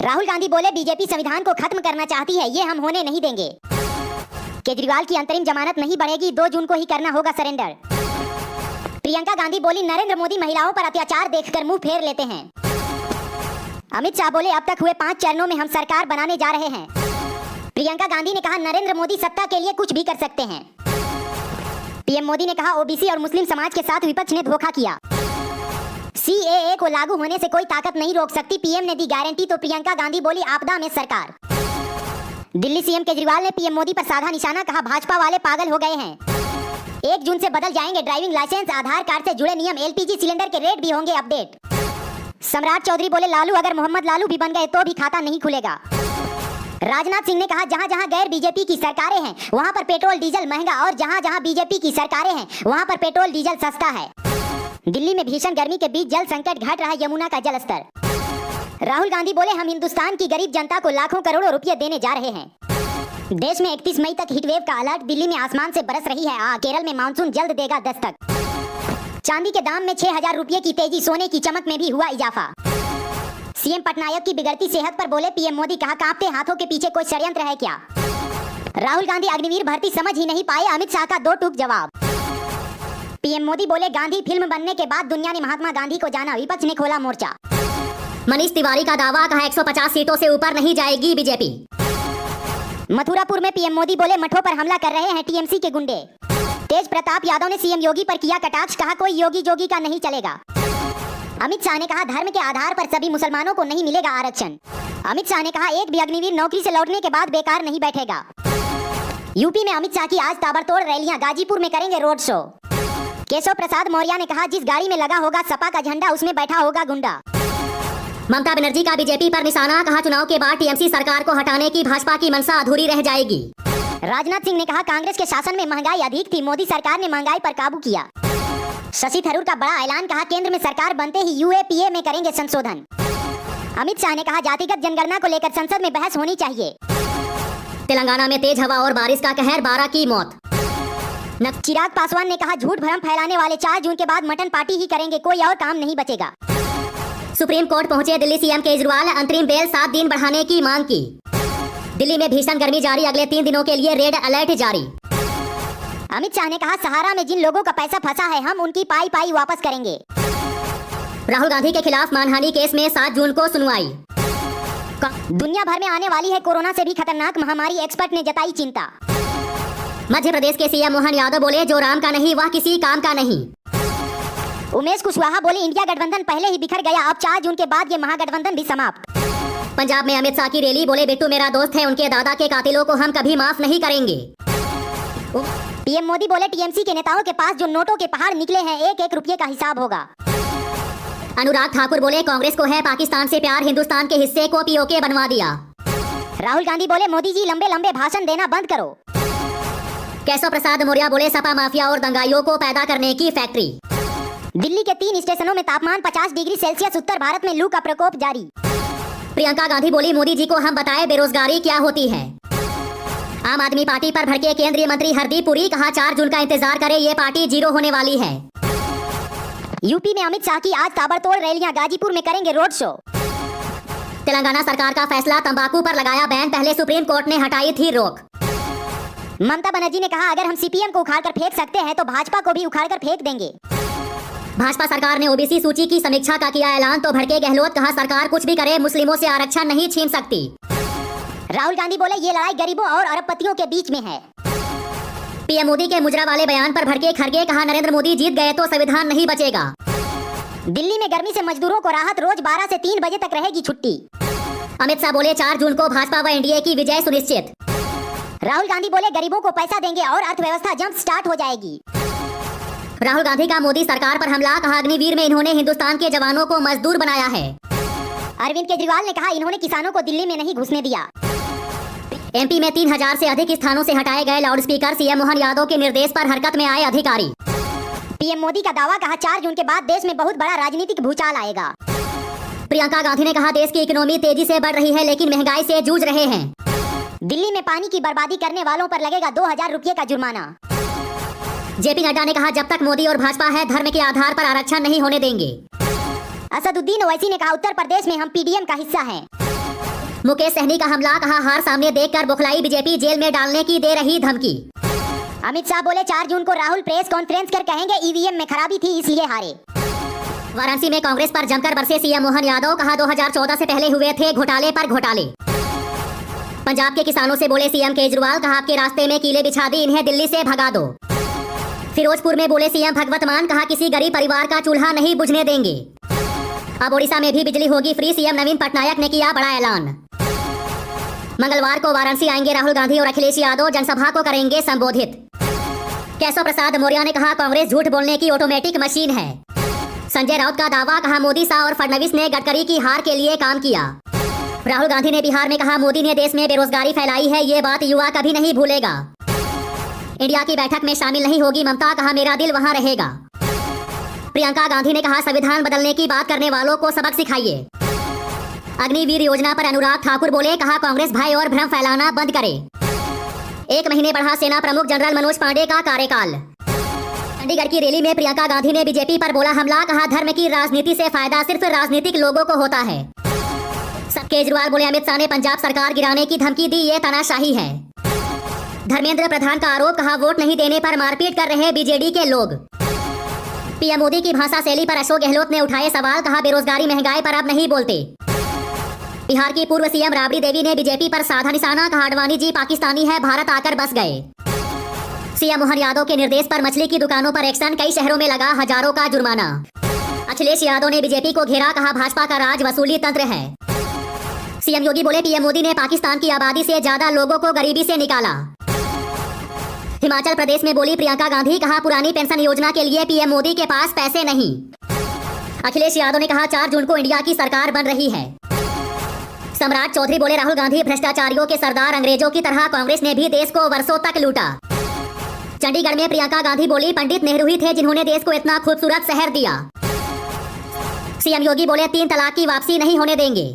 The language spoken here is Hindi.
राहुल गांधी बोले बीजेपी संविधान को खत्म करना चाहती है, ये हम होने नहीं देंगे। केजरीवाल की अंतरिम जमानत नहीं बढ़ेगी, 2 जून को ही करना होगा सरेंडर। प्रियंका गांधी बोली नरेंद्र मोदी महिलाओं पर अत्याचार देखकर मुंह फेर लेते हैं। अमित शाह बोले अब तक हुए 5 चरणों में हम सरकार बनाने जा रहे हैं। प्रियंका गांधी ने कहा नरेंद्र मोदी सत्ता के लिए कुछ भी कर सकते हैं। पीएम मोदी ने कहा ओबीसी और मुस्लिम समाज के साथ विपक्ष ने धोखा किया। सीएए को लागू होने से कोई ताकत नहीं रोक सकती, पीएम ने दी गारंटी तो प्रियंका गांधी बोली आपदा में सरकार। दिल्ली सीएम केजरीवाल ने पीएम मोदी पर साधा निशाना, कहा भाजपा वाले पागल हो गए हैं। 1 जून से बदल जाएंगे ड्राइविंग लाइसेंस, आधार कार्ड से जुड़े नियम, एलपीजी सिलेंडर के रेट भी होंगे अपडेट। सम्राट चौधरी बोले लालू अगर मोहम्मद लालू भी बन गए तो भी खाता नहीं खुलेगा। राजनाथ सिंह ने कहा जहां जहां गैर बीजेपी की सरकारें हैं वहां पर पेट्रोल डीजल महंगा और जहां जहां बीजेपी की सरकारें हैं वहां पर पेट्रोल डीजल सस्ता है। दिल्ली में भीषण गर्मी के बीच जल संकट, घट रहा यमुना का जलस्तर। राहुल गांधी बोले हम हिंदुस्तान की गरीब जनता को लाखों करोड़ों रुपए देने जा रहे हैं। देश में 31 मई तक हीटवेव का अलर्ट, दिल्ली में आसमान से बरस रही है आग, केरल में मानसून जल्द देगा दस्तक। चांदी के दाम में 6000 रुपए की तेजी, सोने की चमक में भी हुआ इजाफा। सीएम पटनायक की बिगड़ती सेहत पर बोले पीएम मोदी, कहा कांपते हाथों के पीछे कोई षड्यंत्र है क्या। राहुल गांधी अग्निवीर भर्ती समझ ही नहीं पाए, अमित शाह का 2 टूक जवाब। पीएम मोदी बोले गांधी फिल्म बनने के बाद दुनिया ने महात्मा गांधी को जाना, विपक्ष ने खोला मोर्चा। मनीष तिवारी का दावा, कहा 150 सीटों से ऊपर नहीं जाएगी बीजेपी। मथुरापुर में पीएम मोदी बोले मठों पर हमला कर रहे हैं टीएमसी के गुंडे। तेज प्रताप यादव ने सीएम योगी पर किया कटाक्ष, कहा कोई योगी जोगी का नहीं चलेगा। अमित शाह ने कहा धर्म के आधार पर सभी मुसलमानों को नहीं मिलेगा आरक्षण। अमित शाह ने कहा एक भी अग्निवीर नौकरी से लौटने के बाद बेकार नहीं बैठेगा। यूपी में अमित शाह की आज ताबड़तोड़ रैलियां, गाजीपुर में करेंगे रोड शो। केशव प्रसाद मौर्य ने कहा जिस गाड़ी में लगा होगा सपा का झंडा उसमें बैठा होगा गुंडा। ममता बनर्जी का बीजेपी पर निशाना, कहा चुनाव के बाद टीएमसी सरकार को हटाने की भाजपा की मंशा अधूरी रह जाएगी। राजनाथ सिंह ने कहा कांग्रेस के शासन में महंगाई अधिक थी, मोदी सरकार ने महंगाई पर काबू किया। शशि थरूर का बड़ा ऐलान, कहा केंद्र में सरकार बनते ही यूएपीए में करेंगे संशोधन। अमित शाह ने कहा जातिगत जनगणना को लेकर संसद में बहस होनी चाहिए। तेलंगाना में तेज हवा और बारिश का कहर, 12 की मौत। चिराग पासवान ने कहा झूठ भ्रम फैलाने वाले 4 जून के बाद मटन पार्टी ही करेंगे, कोई और काम नहीं बचेगा। सुप्रीम कोर्ट पहुंचे दिल्ली सीएम केजरीवाल, अंतरिम बेल 7 दिन बढ़ाने की मांग की। दिल्ली में भीषण गर्मी जारी, अगले 3 दिनों के लिए रेड अलर्ट जारी। अमित शाह ने कहा सहारा में जिन लोगों का पैसा फंसा है हम उनकी पाई पाई वापस करेंगे। राहुल गांधी के खिलाफ मानहानि केस में 7 जून को सुनवाई। दुनिया भर में आने वाली है कोरोना से भी खतरनाक महामारी, एक्सपर्ट ने जताई चिंता। मध्य प्रदेश के सीएम मोहन यादव बोले जो राम का नहीं वह किसी काम का नहीं। उमेश कुशवाहा बोले इंडिया गठबंधन पहले ही बिखर गया, अब 4 जून के बाद ये महागठबंधन भी समाप्त। पंजाब में अमित शाह की रैली, बोले बिट्टू मेरा दोस्त है, उनके दादा के कातिलों को हम कभी माफ नहीं करेंगे। पीएम मोदी बोले टीएमसी के नेताओं के पास जो नोटों के पहाड़ निकले हैं 1-1 रुपये का हिसाब होगा। अनुराग ठाकुर बोले कांग्रेस को है पाकिस्तान से प्यार, हिंदुस्तान के हिस्से को पीओके बनवा दिया। राहुल गांधी बोले मोदी जी लंबे लंबे भाषण देना बंद करो। केशव प्रसाद मौर्य बोले सपा माफिया और दंगाइयों को पैदा करने की फैक्ट्री। दिल्ली के 3 स्टेशनों में तापमान 50 डिग्री सेल्सियस, उत्तर भारत में लू का प्रकोप जारी। प्रियंका गांधी बोली मोदी जी को हम बताए बेरोजगारी क्या होती है। आम आदमी पार्टी पर भड़के केंद्रीय मंत्री हरदीप पुरी, कहा 4 जून का इंतजार करें, ये पार्टी 0 होने वाली है। यूपी में अमित शाह की आज ताबड़तोड़ रैलियां, गाजीपुर में करेंगे रोड शो। तेलंगाना सरकार का फैसला, तंबाकू पर लगाया बैन, पहले सुप्रीम कोर्ट ने हटाई थी रोक। ममता बनर्जी ने कहा अगर हम सीपीएम को उखाड़कर फेंक सकते हैं तो भाजपा को भी उखाड़कर फेंक देंगे। भाजपा सरकार ने ओबीसी सूची की समीक्षा का किया ऐलान, तो भड़के गहलोत, कहा सरकार कुछ भी करे मुस्लिमों से आरक्षण नहीं छीन सकती। राहुल गांधी बोले ये लड़ाई गरीबों और अरबपतियों के बीच में है। पीएम मोदी के मुजरा वाले बयान पर भड़के खड़गे, कहा नरेंद्र मोदी जीत गए तो संविधान नहीं बचेगा। दिल्ली में गर्मी से मजदूरों को राहत, रोज 12 से 3 बजे तक रहेगी छुट्टी। अमित शाह बोले 4 जून को भाजपा व एनडीए की विजय सुनिश्चित। राहुल गांधी बोले गरीबों को पैसा देंगे और अर्थव्यवस्था जंप स्टार्ट हो जाएगी। राहुल गांधी का मोदी सरकार पर हमला, कहा अग्निवीर में इन्होंने हिंदुस्तान के जवानों को मजदूर बनाया है। अरविंद केजरीवाल ने कहा इन्होंने किसानों को दिल्ली में नहीं घुसने दिया। एमपी में 3000 से अधिक स्थानों से हटाए गए लाउडस्पीकर, सीएम मोहन यादव के निर्देश पर हरकत में आए अधिकारी। पीएम मोदी का दावा, कहा 4 जून के बाद देश में बहुत बड़ा राजनीतिक भूचाल आएगा। प्रियंका गांधी ने कहा देश की इकोनॉमी तेजी से बढ़ रही है लेकिन महंगाई से जूझ रहे हैं। दिल्ली में पानी की बर्बादी करने वालों पर लगेगा 2000 रुपये का जुर्माना। जेपी नड्डा ने कहा जब तक मोदी और भाजपा है धर्म के आधार पर आरक्षण नहीं होने देंगे। असदुद्दीन ओवैसी ने कहा उत्तर प्रदेश में हम पीडीएम का हिस्सा हैं। मुकेश सहनी का हमला, कहा हार सामने देखकर बौखलाई बीजेपी, जेल में डालने की दे रही धमकी। अमित शाह बोले 4 जून को राहुल प्रेस कॉन्फ्रेंस कर कहेंगे ईवीएम में खराबी थी इसलिए हारे। वाराणसी में कांग्रेस पर जमकर बरसे सीएम मोहन यादव, कहा 2014 से पहले हुए थे घोटाले पर घोटाले। पंजाब के किसानों से बोले सीएम केजरीवाल, कहा आपके रास्ते में कीले बिछा दी, इन्हें दिल्ली से भगा दो। फिरोजपुर में बोले सीएम भगवत मान, कहा किसी गरीब परिवार का चूल्हा नहीं बुझने देंगे। अब ओडिशा में भी बिजली होगी फ्री, सीएम नवीन पटनायक ने किया बड़ा ऐलान। मंगलवार को वाराणसी आएंगे राहुल गांधी और अखिलेश यादव, जनसभा को करेंगे संबोधित। केशव प्रसाद मौर्य ने कहा कांग्रेस झूठ बोलने की ऑटोमेटिक मशीन है। संजय राउत का दावा, कहा मोदी, शाह और फडणवीस ने गडकरी की हार के लिए काम किया। राहुल गांधी ने बिहार में कहा मोदी ने देश में बेरोजगारी फैलाई है, ये बात युवा कभी नहीं भूलेगा। इंडिया की बैठक में शामिल नहीं होगी ममता, कहा मेरा दिल वहां रहेगा। प्रियंका गांधी ने कहा संविधान बदलने की बात करने वालों को सबक सिखाइए। अग्निवीर योजना पर अनुराग ठाकुर बोले, कहा कांग्रेस भय और भ्रम फैलाना बंद करे। 1 महीने बढ़ा सेना प्रमुख जनरल मनोज पांडे का कार्यकाल। चंडीगढ़ की रैली में प्रियंका गांधी ने बीजेपी पर बोला हमला, कहा धर्म की राजनीति से फायदा सिर्फ राजनीतिक लोगों को होता है। केजरीवाल बोले अमित शाह ने पंजाब सरकार गिराने की धमकी दी, ये तानाशाही है। धर्मेंद्र प्रधान का आरोप, कहा वोट नहीं देने पर मारपीट कर रहे बीजेडी के लोग। पीएम मोदी की भाषा शैली पर अशोक गहलोत ने उठाए सवाल, कहा बेरोजगारी महंगाई पर अब नहीं बोलते। बिहार की पूर्व सीएम राबड़ी देवी ने बीजेपी पर साधा निशाना, कहा आडवाणी जी पाकिस्तानी है, भारत आकर बस गए। सीएम मोहन यादव के निर्देश पर मछली की दुकानों पर एक्शन, कई शहरों में लगा हजारों का जुर्माना। अखिलेश यादव ने बीजेपी को घेरा, कहा भाजपा का राज वसूली तंत्र है। सीएम योगी बोले पीएम मोदी ने पाकिस्तान की आबादी से ज्यादा लोगों को गरीबी से निकाला। हिमाचल प्रदेश में बोली प्रियंका गांधी, कहा पुरानी पेंशन योजना के लिए पीएम मोदी के पास पैसे नहीं। अखिलेश यादव ने कहा 4 जून को इंडिया की सरकार बन रही है। सम्राट चौधरी बोले राहुल गांधी भ्रष्टाचारियों के सरदार, अंग्रेजों की तरह कांग्रेस ने भी देश को वर्षों तक लूटा। चंडीगढ़ में प्रियंका गांधी बोली पंडित नेहरू ही थे जिन्होंने देश को इतना खूबसूरत शहर दिया। सीएम योगी बोले 3 तलाक की वापसी नहीं होने देंगे।